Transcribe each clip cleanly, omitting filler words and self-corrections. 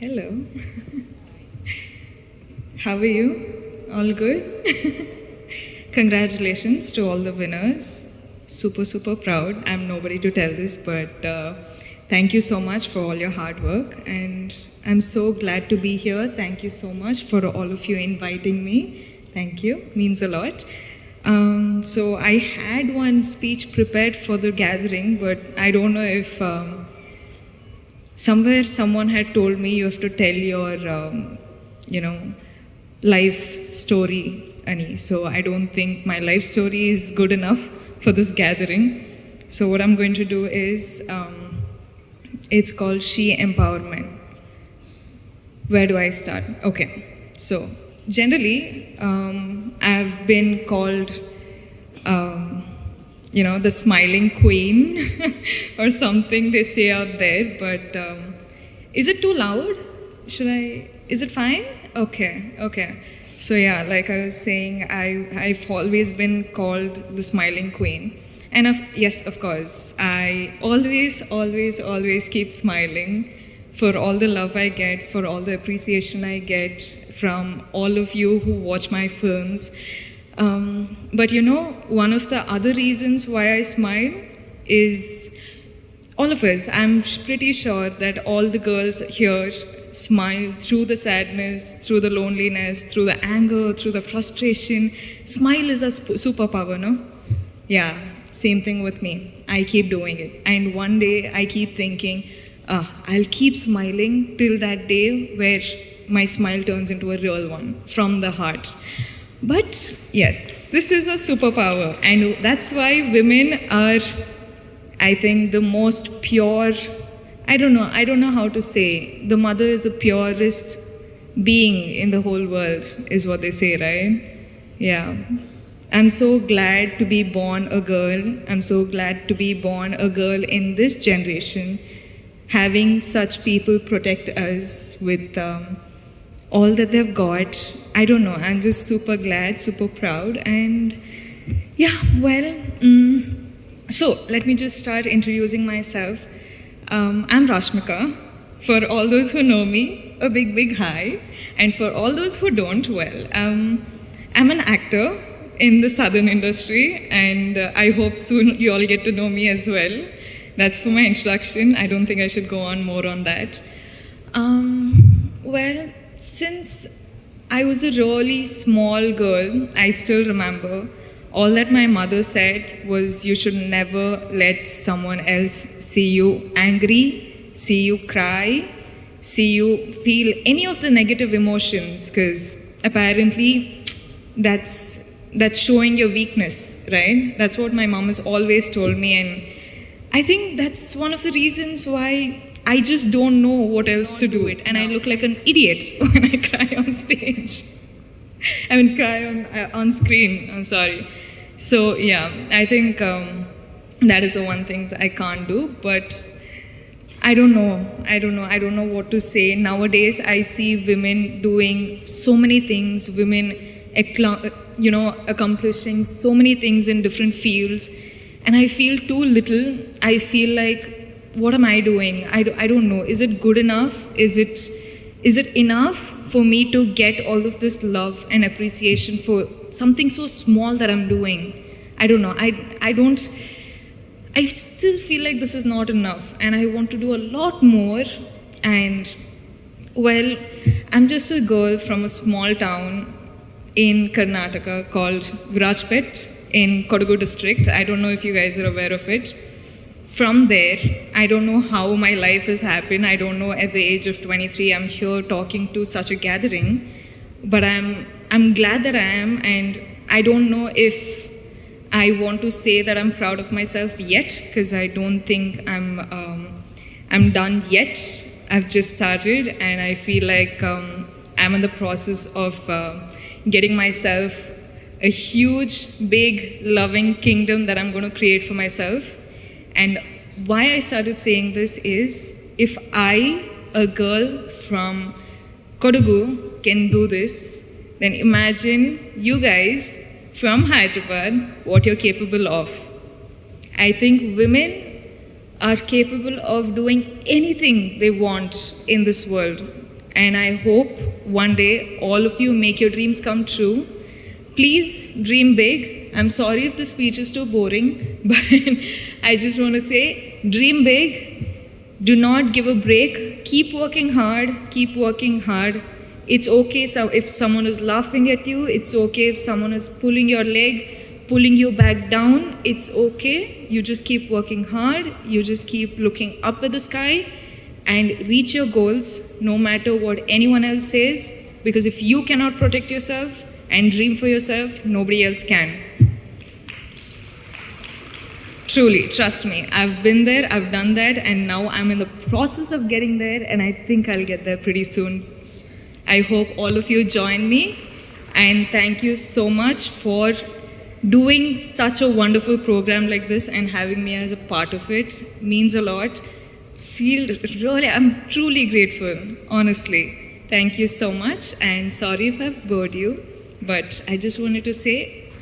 Hello. How are you? All good? Congratulations to all the winners. Super, super proud. I'm nobody to tell this, but thank you so much for all your hard work. And I'm so glad to be here. Thank you so much for all of you inviting me. Thank you. Means a lot. So I had one speech prepared for the gathering, but I don't know if somewhere someone had told me you have to tell your, life story, Ani. So I don't think my life story is good enough for this gathering. So what I'm going to do is, it's called She Empowerment. Where do I start? Okay, so generally, I've been called, the smiling queen or something they say out there, but is it too loud? Is it fine? Okay. So yeah, like I was saying, I've always been called the smiling queen. And yes, of course, I always keep smiling for all the love I get, for all the appreciation I get from all of you who watch my films. But one of the other reasons why I smile is all of us. I'm pretty sure that all the girls here smile through the sadness, through the loneliness, through the anger, through the frustration. Smile is a superpower, no? Yeah, same thing with me. I keep doing it. And one day I keep thinking, I'll keep smiling till that day where my smile turns into a real one from the heart. But yes, this is a superpower, and that's why women are, I think, the most pure. I don't know how to say. The mother is the purest being in the whole world, is what they say, right? Yeah. I'm so glad to be born a girl. I'm so glad to be born a girl in this generation, having such people protect us with all that they've got. I don't know, I'm just super glad, super proud, and yeah, well, so let me just start introducing myself. I'm Rashmika. For all those who know me, a big hi, and for all those who don't, well, I'm an actor in the southern industry, and I hope soon you all get to know me as well. That's for my introduction. I don't think I should go on more on that. Well, since I was a really small girl, I still remember all that my mother said was you should never let someone else see you angry, see you cry, see you feel any of the negative emotions, because apparently that's showing your weakness, right? That's what my mom has always told me, and I think that's one of the reasons why I just don't know what else to do it, and I look like an idiot when I cry on stage. I mean, cry on screen, I'm sorry. So yeah, I think that is the one thing I can't do, but I don't know what to say. Nowadays, I see women doing so many things, women accomplishing so many things in different fields, and I feel too little. I feel like, what am I doing? I don't know. Is it good enough? Is it enough for me to get all of this love and appreciation for something so small that I'm doing? I don't know. I still feel like this is not enough, and I want to do a lot more. And well, I'm just a girl from a small town in Karnataka called Virajpet in Kodagu district. I don't know if you guys are aware of it. From there, I don't know how my life has happened. I don't know, at the age of 23, I'm here talking to such a gathering, but I'm glad that I am, and I don't know if I want to say that I'm proud of myself yet, because I don't think I'm done yet. I've just started, and I feel like I'm in the process of getting myself a huge, big, loving kingdom that I'm going to create for myself. And why I started saying this is, if I, a girl from Kodagu, can do this, then imagine you guys from Hyderabad, what you're capable of. I think women are capable of doing anything they want in this world. And I hope one day all of you make your dreams come true. Please dream big. I'm sorry if the speech is too boring, but I just want to say dream big. Do not give a break. Keep working hard. Keep working hard. It's okay if someone is laughing at you. It's okay if someone is pulling your leg, pulling you back down. It's okay. You just keep working hard. You just keep looking up at the sky and reach your goals no matter what anyone else says. Because if you cannot protect yourself and dream for yourself, nobody else can. Truly, trust me, I've been there, I've done that, and now I'm in the process of getting there, and I think I'll get there pretty soon. I hope all of you join me, and thank you so much for doing such a wonderful program like this and having me as a part of it. It means a lot. I'm truly grateful, honestly. Thank you so much, and sorry if I've bored you, but I just wanted to say,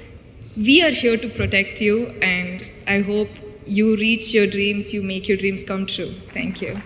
we are here to protect you, and I hope you reach your dreams, you make your dreams come true. Thank you.